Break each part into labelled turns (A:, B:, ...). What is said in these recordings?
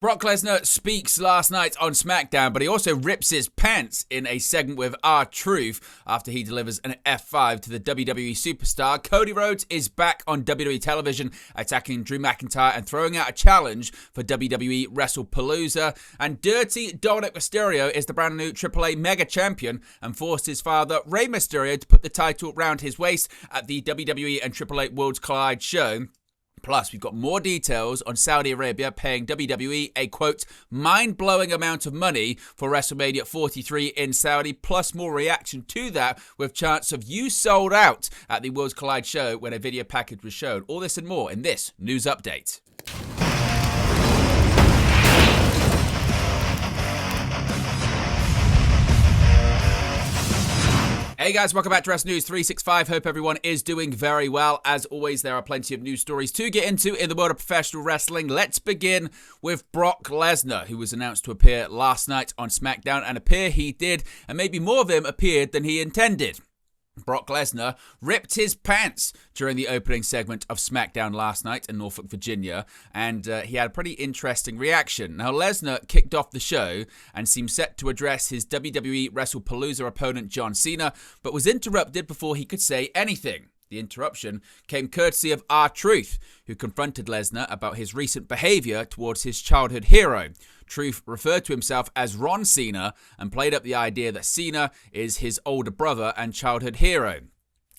A: Brock Lesnar speaks last night on SmackDown, but he also rips his pants in a segment with R-Truth after he delivers an F5 to the WWE superstar. Cody Rhodes is back on WWE television, attacking Drew McIntyre and throwing out a challenge for WWE WrestlePalooza. And Dirty Dominic Mysterio is the brand new AAA Mega Champion and forced his father, Rey Mysterio, to put the title round his waist at the WWE and AAA Worlds Collide show. Plus, we've got more details on Saudi Arabia paying WWE a, quote, mind-blowing amount of money for WrestleMania 43 in Saudi, plus more reaction to that with chants of "you sold out" at the Worlds Collide show when a video package was shown. All this and more in this news update. Hey guys, welcome back to Wrestling News 365. Hope everyone is doing very well. As always, there are plenty of news stories to get into in the world of professional wrestling. Let's begin with Brock Lesnar, who was announced to appear last night on SmackDown, and appear he did, and maybe more of him appeared than he intended. Brock Lesnar ripped his pants during the opening segment of SmackDown last night in Norfolk, Virginia, and he had a pretty interesting reaction. Now, Lesnar kicked off the show and seemed set to address his WWE WrestlePalooza opponent John Cena, but was interrupted before he could say anything. The interruption came courtesy of R-Truth, who confronted Lesnar about his recent behavior towards his childhood hero. Truth referred to himself as Ron Cena and played up the idea that Cena is his older brother and childhood hero.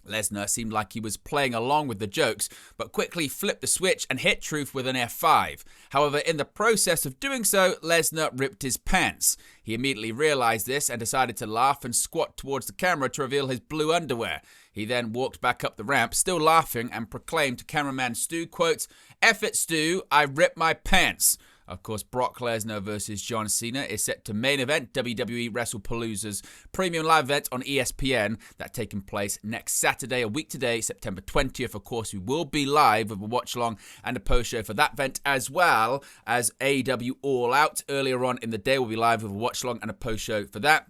A: Lesnar seemed like he was playing along with the jokes, but quickly flipped the switch and hit Truth with an F5. However, in the process of doing so, Lesnar ripped his pants. He immediately realized this and decided to laugh and squat towards the camera to reveal his blue underwear. He then walked back up the ramp, still laughing, and proclaimed to cameraman Stu, quote, "F it, Stu, I ripped my pants." Of course, Brock Lesnar versus John Cena is set to main event WWE WrestlePalooza's premium live event on ESPN that taking place next Saturday, a week today, September 20th. Of course, we will be live with a watch-along and a post-show for that event, as well as AEW All Out. Earlier on in the day, we'll be live with a watch-along and a post-show for that.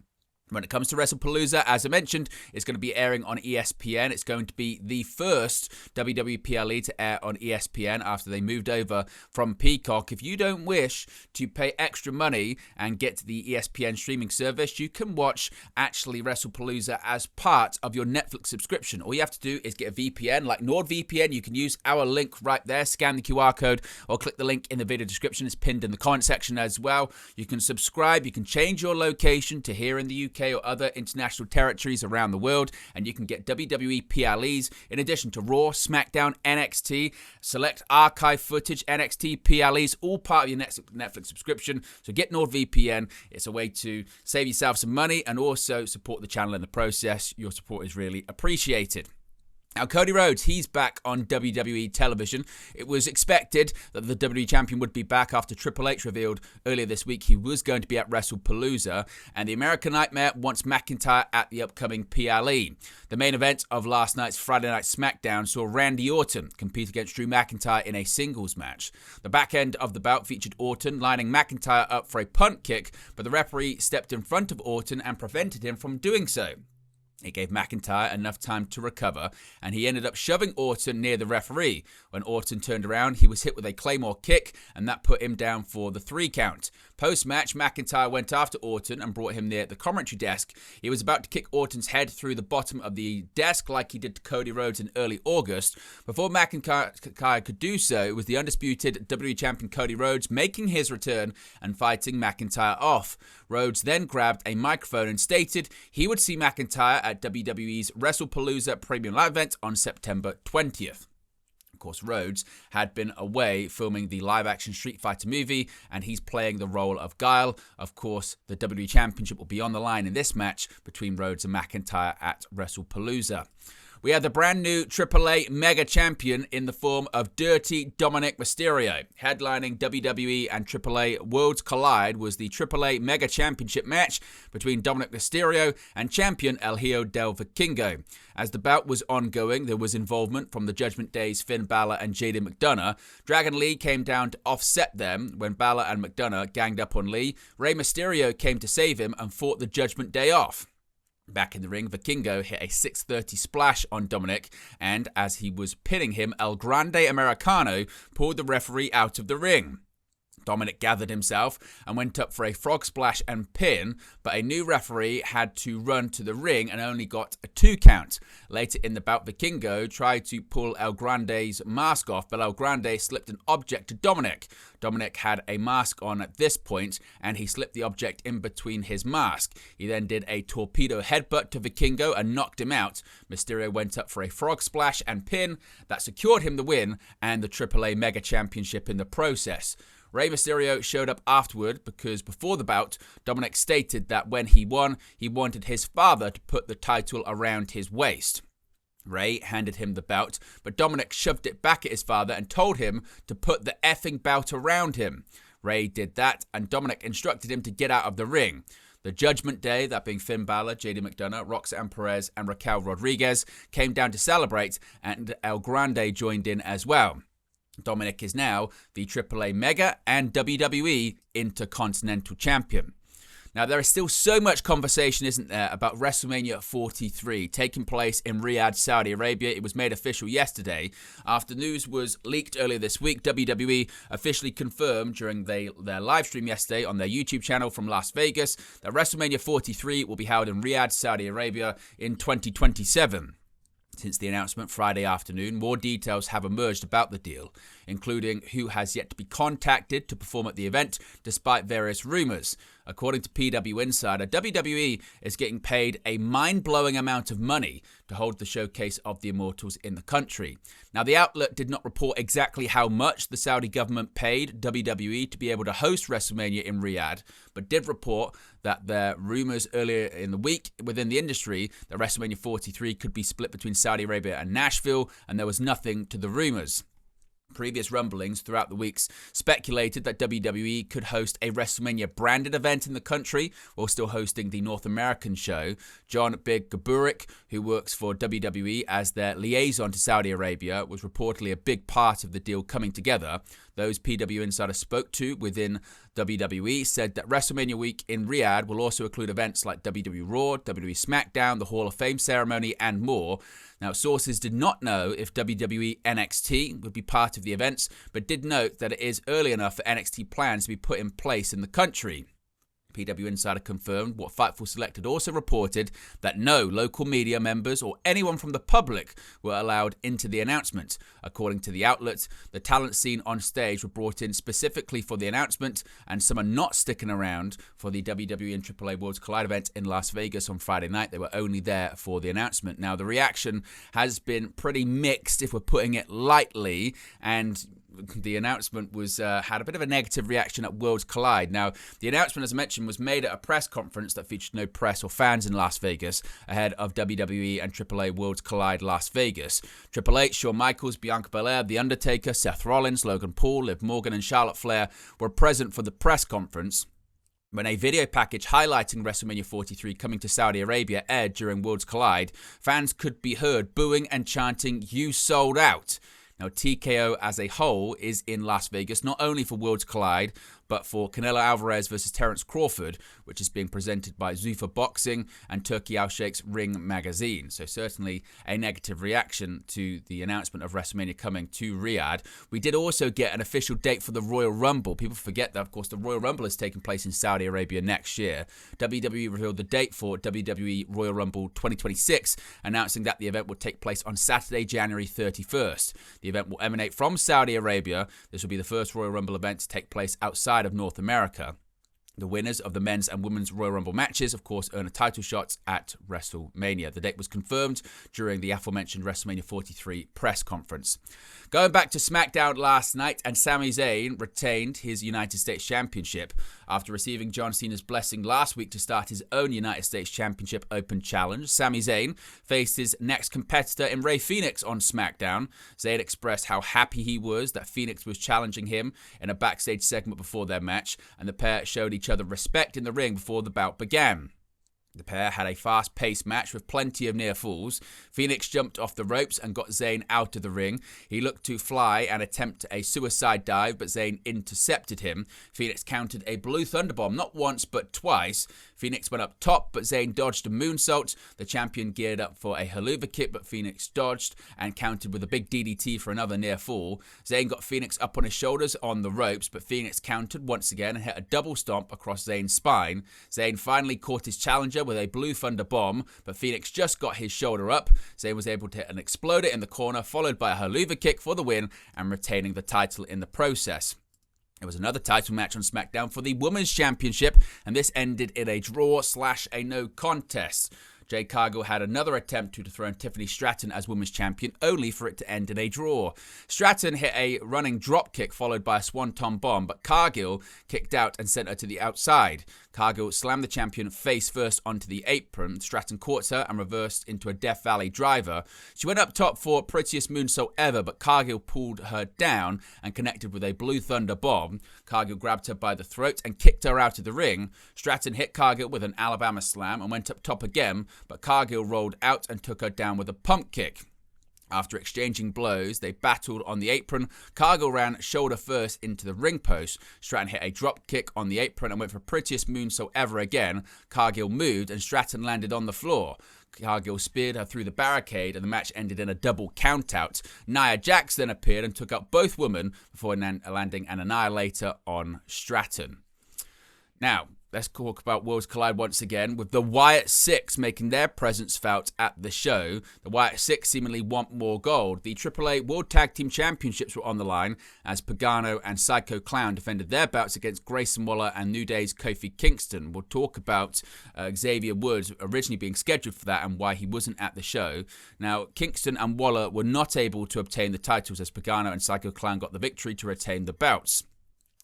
A: When it comes to WrestlePalooza, as I mentioned, it's going to be airing on ESPN. It's going to be the first WWE PLE to air on ESPN after they moved over from Peacock. If you don't wish to pay extra money and get the ESPN streaming service, you can watch actually WrestlePalooza as part of your Netflix subscription. All you have to do is get a VPN like NordVPN. You can use our link right there, scan the QR code, or click the link in the video description. It's pinned in the comment section as well. You can subscribe. You can change your location to here in the UK or other international territories around the world, and you can get WWE PLEs in addition to Raw, SmackDown, NXT, select archive footage, NXT PLEs, all part of your Netflix subscription. So get NordVPN. It's a way to save yourself some money and also support the channel in the process. Your support is really appreciated. Now, Cody Rhodes, he's back on WWE television. It was expected that the WWE Champion would be back after Triple H revealed earlier this week he was going to be at WrestlePalooza, and the American Nightmare wants McIntyre at the upcoming PLE. The main event of last night's Friday Night SmackDown saw Randy Orton compete against Drew McIntyre in a singles match. The back end of the bout featured Orton lining McIntyre up for a punt kick, but the referee stepped in front of Orton and prevented him from doing so. It gave McIntyre enough time to recover, and he ended up shoving Orton near the referee. When Orton turned around, he was hit with a Claymore kick, and that put him down for the 3 count. Post-match, McIntyre went after Orton and brought him near the commentary desk. He was about to kick Orton's head through the bottom of the desk like he did to Cody Rhodes in early August. Before McIntyre could do so, it was the undisputed WWE Champion Cody Rhodes making his return and fighting McIntyre off. Rhodes then grabbed a microphone and stated he would see McIntyre at WWE's WrestlePalooza Premium Live event on September 20th. Of course, Rhodes had been away filming the live-action Street Fighter movie, and he's playing the role of Guile. Of course, the WWE Championship will be on the line in this match between Rhodes and McIntyre at WrestlePalooza. We had the brand new AAA Mega Champion in the form of Dirty Dominic Mysterio. Headlining WWE and AAA Worlds Collide was the AAA Mega Championship match between Dominic Mysterio and champion El Hijo del Vikingo. As the bout was ongoing, there was involvement from the Judgment Day's Finn Balor and JD McDonough. Dragon Lee came down to offset them when Balor and McDonough ganged up on Lee. Rey Mysterio came to save him and fought the Judgment Day off. Back in the ring, Vikingo hit a 630 splash on Dominic, and as he was pinning him, El Grande Americano pulled the referee out of the ring. Dominic gathered himself and went up for a frog splash and pin, but a new referee had to run to the ring and only got a 2 count. Later in the bout, Vikingo tried to pull El Grande's mask off, but El Grande slipped an object to Dominic. Dominic had a mask on at this point, and he slipped the object in between his mask. He then did a torpedo headbutt to Vikingo and knocked him out. Mysterio went up for a frog splash and pin that secured him the win and the AAA Mega Championship in the process. Rey Mysterio showed up afterward because before the bout, Dominic stated that when he won, he wanted his father to put the title around his waist. Rey handed him the belt, but Dominic shoved it back at his father and told him to put the effing belt around him. Rey did that, and Dominic instructed him to get out of the ring. The Judgment Day, that being Finn Balor, JD McDonough, Roxanne Perez, and Raquel Rodriguez, came down to celebrate, and El Grande joined in as well. Dominic is now the AAA Mega and WWE Intercontinental Champion. Now, there is still so much conversation, isn't there, about WrestleMania 43 taking place in Riyadh, Saudi Arabia. It was made official yesterday. After news was leaked earlier this week, WWE officially confirmed during their live stream yesterday on their YouTube channel from Las Vegas that WrestleMania 43 will be held in Riyadh, Saudi Arabia in 2027. Since the announcement Friday afternoon, more details have emerged about the deal, including who has yet to be contacted to perform at the event, despite various rumors. According to PW Insider, WWE is getting paid a mind-blowing amount of money to hold the showcase of the Immortals in the country. Now, the outlet did not report exactly how much the Saudi government paid WWE to be able to host WrestleMania in Riyadh, but did report that there were rumors earlier in the week within the industry that WrestleMania 43 could be split between Saudi Arabia and Nashville, and there was nothing to the rumors. Previous rumblings throughout the weeks speculated that WWE could host a WrestleMania branded event in the country while still hosting the North American show. John Big Gaburik, who works for WWE as their liaison to Saudi Arabia, was reportedly a big part of the deal coming together. Those PW Insider spoke to within WWE said that WrestleMania week in Riyadh will also include events like WWE Raw, WWE SmackDown, the Hall of Fame ceremony, and more. Now, sources did not know if WWE NXT would be part of the events, but did note that it is early enough for NXT plans to be put in place in the country. PW Insider confirmed what Fightful Select had also reported that no local media members or anyone from the public were allowed into the announcement. According to the outlet, the talent seen on stage were brought in specifically for the announcement, and some are not sticking around for the WWE and AAA Worlds Collide event in Las Vegas on Friday night. They were only there for the announcement. Now, the reaction has been pretty mixed, if we're putting it lightly, and the announcement was had a bit of a negative reaction at Worlds Collide. Now, the announcement, as I mentioned, was made at a press conference that featured no press or fans in Las Vegas ahead of WWE and AAA Worlds Collide Las Vegas. Triple H, Shawn Michaels, Bianca Belair, The Undertaker, Seth Rollins, Logan Paul, Liv Morgan, and Charlotte Flair were present for the press conference. When a video package highlighting WrestleMania 43 coming to Saudi Arabia aired during Worlds Collide, fans could be heard booing and chanting, "You sold out." Now, TKO as a whole is in Las Vegas, not only for Worlds Collide, but for Canelo Alvarez versus Terence Crawford, which is being presented by Zuffa Boxing and Turki Al-Sheikh's Ring Magazine. So certainly a negative reaction to the announcement of WrestleMania coming to Riyadh. We did also get an official date for the Royal Rumble. People forget that, of course, the Royal Rumble is taking place in Saudi Arabia next year. WWE revealed the date for WWE Royal Rumble 2026, announcing that the event will take place on Saturday, January 31st. The event will emanate from Saudi Arabia. This will be the first Royal Rumble event to take place outside of North America. The winners of the men's and women's Royal Rumble matches, of course, earn a title shot at WrestleMania. The date was confirmed during the aforementioned WrestleMania 43 press conference. Going back to SmackDown last night, and Sami Zayn retained his United States Championship after receiving John Cena's blessing last week to start his own United States Championship Open Challenge. Sami Zayn faced his next competitor in Rey Fenix on SmackDown. Zayn expressed how happy he was that Fenix was challenging him in a backstage segment before their match, and the pair showed each other respect in the ring before the bout began. The pair had a fast-paced match with plenty of near falls. Phoenix jumped off the ropes and got Zayn out of the ring. He looked to fly and attempt a suicide dive, but Zayn intercepted him. Phoenix countered a blue thunderbomb, not once but twice. Phoenix went up top, but Zayn dodged a moonsault. The champion geared up for a haluva kick, but Phoenix dodged and countered with a big DDT for another near fall. Zayn got Phoenix up on his shoulders on the ropes, but Phoenix countered once again and hit a double stomp across Zayn's spine. Zayn finally caught his challenger with a blue thunder bomb, but Phoenix just got his shoulder up. Zayn was able to hit an exploder in the corner, followed by a haluva kick for the win and retaining the title in the process. There was another title match on SmackDown for the Women's Championship, and this ended in a draw/a no contest. Jade Cargill had another attempt to dethrone Tiffany Stratton as Women's Champion, only for it to end in a draw. Stratton hit a running dropkick followed by a swanton bomb, but Cargill kicked out and sent her to the outside. Cargill slammed the champion face first onto the apron. Stratton caught her and reversed into a Death Valley driver. She went up top for prettiest moonsault ever, but Cargill pulled her down and connected with a Blue Thunder bomb. Cargill grabbed her by the throat and kicked her out of the ring. Stratton hit Cargill with an Alabama slam and went up top again, but Cargill rolled out and took her down with a pump kick. After exchanging blows, they battled on the apron. Cargill ran shoulder first into the ring post. Stratton hit a drop kick on the apron and went for prettiest moonsault ever again. Cargill moved and Stratton landed on the floor. Cargill speared her through the barricade and the match ended in a double countout. Nia Jax then appeared and took out both women before landing an Annihilator on Stratton. Now, let's talk about Worlds Collide once again, with the Wyatt Six making their presence felt at the show. The Wyatt Six seemingly want more gold. The AAA World Tag Team Championships were on the line as Pagano and Psycho Clown defended their bouts against Grayson Waller and New Day's Kofi Kingston. We'll talk about Xavier Woods originally being scheduled for that and why he wasn't at the show. Now, Kingston and Waller were not able to obtain the titles as Pagano and Psycho Clown got the victory to retain the bouts.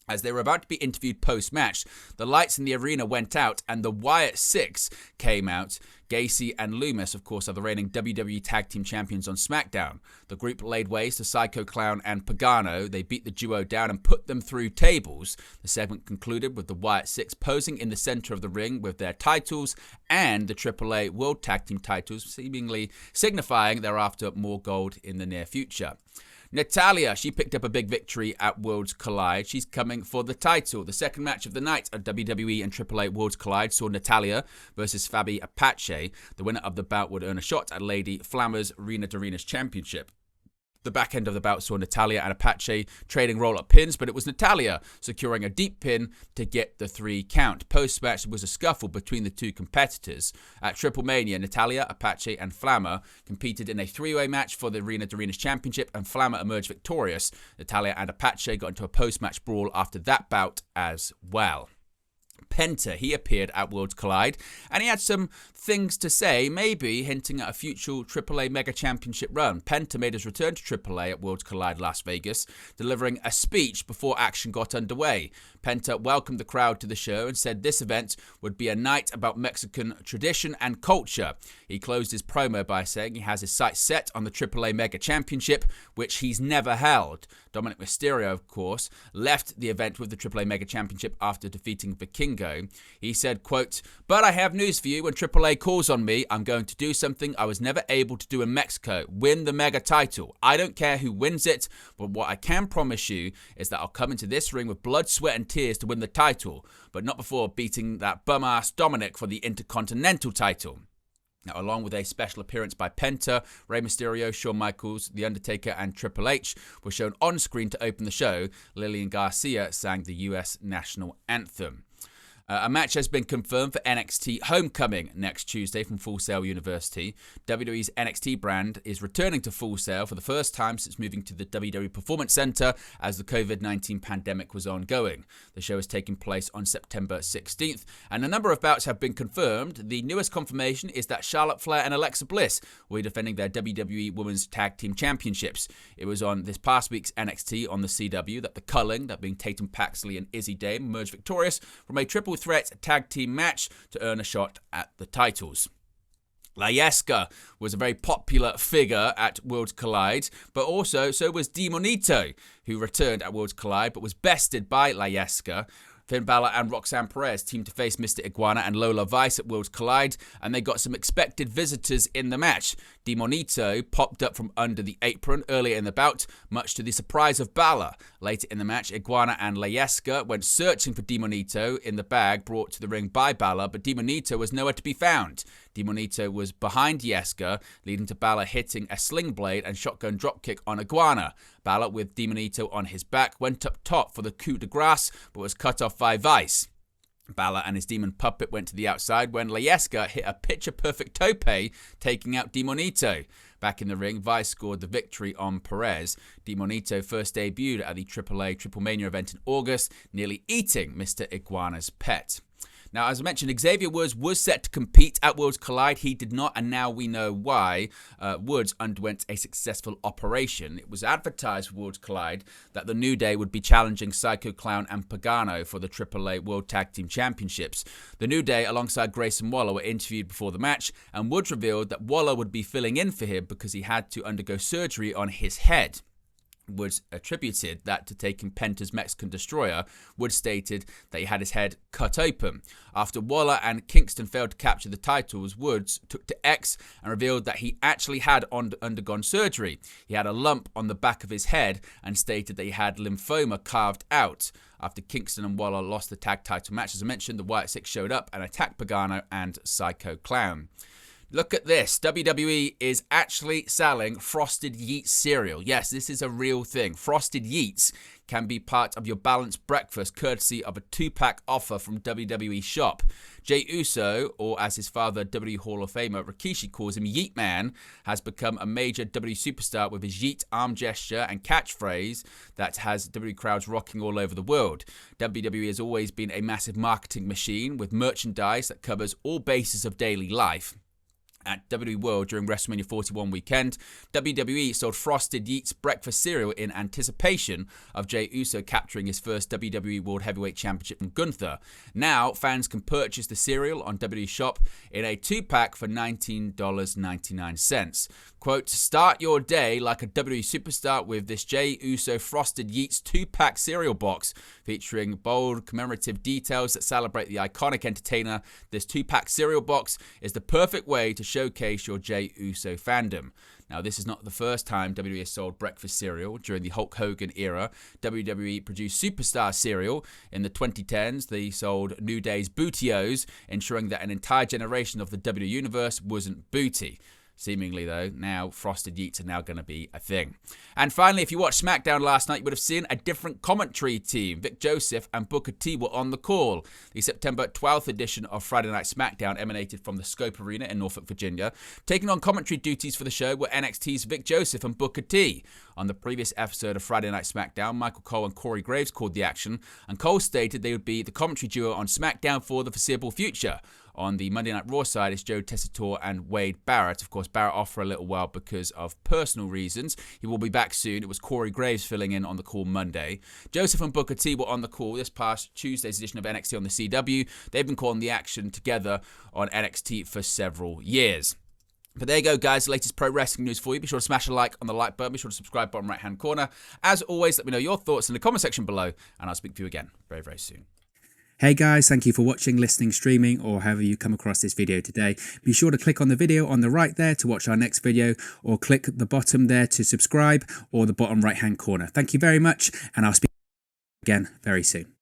A: As they were about to be interviewed post-match, the lights in the arena went out and the Wyatt Six came out. Gacy and Loomis, of course, are the reigning WWE Tag Team Champions on SmackDown. The group laid waste to Psycho Clown and Pagano. They beat the duo down and put them through tables. The segment concluded with the Wyatt Six posing in the center of the ring with their titles and the AAA World Tag Team titles, seemingly signifying they're after more gold in the near future. Natalya, she picked up a big victory at Worlds Collide. She's coming for the title. The second match of the night at WWE and AAA Worlds Collide saw Natalya versus Fabi Apache. The winner of the bout would earn a shot at Lady Flammer's Rena Dorena's Championship. The back end of the bout saw Natalya and Apache trading roll-up pins, but it was Natalya securing a deep pin to get the 3 count. Post-match, there was a scuffle between the two competitors. At Triple Mania, Natalya, Apache, and Flammer competed in a 3-way match for the Rena Dorena's Championship, and Flammer emerged victorious. Natalya and Apache got into a post-match brawl after that bout as well. Penta, he appeared at Worlds Collide, and he had some things to say, maybe hinting at a future AAA Mega Championship run. Penta made his return to AAA at Worlds Collide Las Vegas, delivering a speech before action got underway. Penta welcomed the crowd to the show and said this event would be a night about Mexican tradition and culture. He closed his promo by saying he has his sights set on the AAA Mega Championship, which he's never held. Dominic Mysterio, of course, left the event with the AAA Mega Championship after defeating Vikingo. He said, quote, "But I have news for you. When AAA calls on me, I'm going to do something I was never able to do in Mexico. Win the Mega title. I don't care who wins it, but what I can promise you is that I'll come into this ring with blood, sweat, and tears to win the title, but not before beating that bum-ass Dominic for the Intercontinental title." Now, along with a special appearance by Penta, Rey Mysterio, Shawn Michaels, The Undertaker, and Triple H were shown on screen to open the show. Lillian Garcia sang the US national anthem. A match has been confirmed for NXT Homecoming next Tuesday from Full Sail University. WWE's NXT brand is returning to Full Sail for the first time since moving to the WWE Performance Center as the COVID-19 pandemic was ongoing. The show is taking place on September 16th, and a number of bouts have been confirmed. The newest confirmation is that Charlotte Flair and Alexa Bliss will be defending their WWE Women's Tag Team Championships. It was on this past week's NXT on the CW that the Culling, that being Tatum Paxley and Izzy Dame, emerged victorious from a triple threat tag team match to earn a shot at the titles. Layeska was a very popular figure at Worlds Collide, but also so was Demonito, who returned at Worlds Collide but was bested by Layeska. Finn Balor and Roxanne Perez teamed to face Mr. Iguana and Lola Vice at Worlds Collide, and they got some expected visitors in the match. Demonito popped up from under the apron earlier in the bout, much to the surprise of Balor. Later in the match, Iguana and Leyeska went searching for Demonito in the bag brought to the ring by Balor, but Demonito was nowhere to be found. Demonito was behind Yeska, leading to Balor hitting a sling blade and shotgun dropkick on Iguana. Balor, with Demonito on his back, went up top for the coup de grace, but was cut off by Vice. Balor and his demon puppet went to the outside when Leyeska hit a picture-perfect tope, taking out Demonito. Back in the ring, Vice scored the victory on Perez. Demonito first debuted at the AAA Triple Mania event in August, nearly eating Mr. Iguana's pet. Now, as I mentioned, Xavier Woods was set to compete at Worlds Collide. He did not, and now we know why. Woods underwent a successful operation. It was advertised for Worlds Collide that the New Day would be challenging Psycho Clown and Pagano for the AAA World Tag Team Championships. The New Day, alongside Grayson Waller, were interviewed before the match, and Woods revealed that Waller would be filling in for him because he had to undergo surgery on his head. Woods attributed that to taking Penta's Mexican Destroyer. Woods stated that he had his head cut open. After Waller and Kingston failed to capture the titles, Woods took to X and revealed that he actually had undergone surgery. He had a lump on the back of his head and stated that he had lymphoma carved out. After Kingston and Waller lost the tag title match, as I mentioned, the Wyatt Six showed up and attacked Pagano and Psycho Clown. Look at this. WWE is actually selling Frosted Yeets cereal. Yes, this is a real thing. Frosted Yeets can be part of your balanced breakfast courtesy of a 2-pack offer from WWE Shop. Jey Uso, or as his father, WWE Hall of Famer Rikishi calls him, Yeet Man, has become a major WWE superstar with his Yeet arm gesture and catchphrase that has WWE crowds rocking all over the world. WWE has always been a massive marketing machine with merchandise that covers all bases of daily life. At WWE World during WrestleMania 41 weekend, WWE sold Frosted Yeets breakfast cereal in anticipation of Jey Uso capturing his first WWE World Heavyweight Championship from Gunther. Now, fans can purchase the cereal on WWE Shop in a 2-pack for $19.99. Quote, start your day like a WWE superstar with this Jey Uso Frosted Yeets 2-pack cereal box featuring bold commemorative details that celebrate the iconic entertainer. This 2-pack cereal box is the perfect way to showcase your Jey Uso fandom. Now, this is not the first time WWE has sold breakfast cereal. During the Hulk Hogan era, WWE produced Superstar cereal. In the 2010s, they sold New Day's Booty-O's, ensuring that an entire generation of the WWE Universe wasn't booty. Seemingly, though, now Frosted Yeets are now going to be a thing. And finally, if you watched SmackDown last night, you would have seen a different commentary team. Vic Joseph and Booker T were on the call. The September 12th edition of Friday Night SmackDown emanated from the Scope Arena in Norfolk, Virginia. Taking on commentary duties for the show were NXT's Vic Joseph and Booker T. On the previous episode of Friday Night SmackDown, Michael Cole and Corey Graves called the action, and Cole stated they would be the commentary duo on SmackDown for the foreseeable future. On the Monday Night Raw side, it's Joe Tessitore and Wade Barrett. Of course, Barrett off for a little while because of personal reasons. He will be back soon. It was Corey Graves filling in on the call Monday. Joseph and Booker T were on the call this past Tuesday's edition of NXT on the CW. They've been calling the action together on NXT for several years. But there you go, guys. The latest pro wrestling news for you. Be sure to smash a like on the like button. Be sure to subscribe bottom right-hand corner. As always, let me know your thoughts in the comment section below, and I'll speak to you again very, very soon.
B: Hey guys, thank you for watching, listening, streaming, or however you come across this video today. Be sure to click on the video on the right there to watch our next video, or click the bottom there to subscribe, or the bottom right hand corner. Thank you very much, and I'll speak again very soon.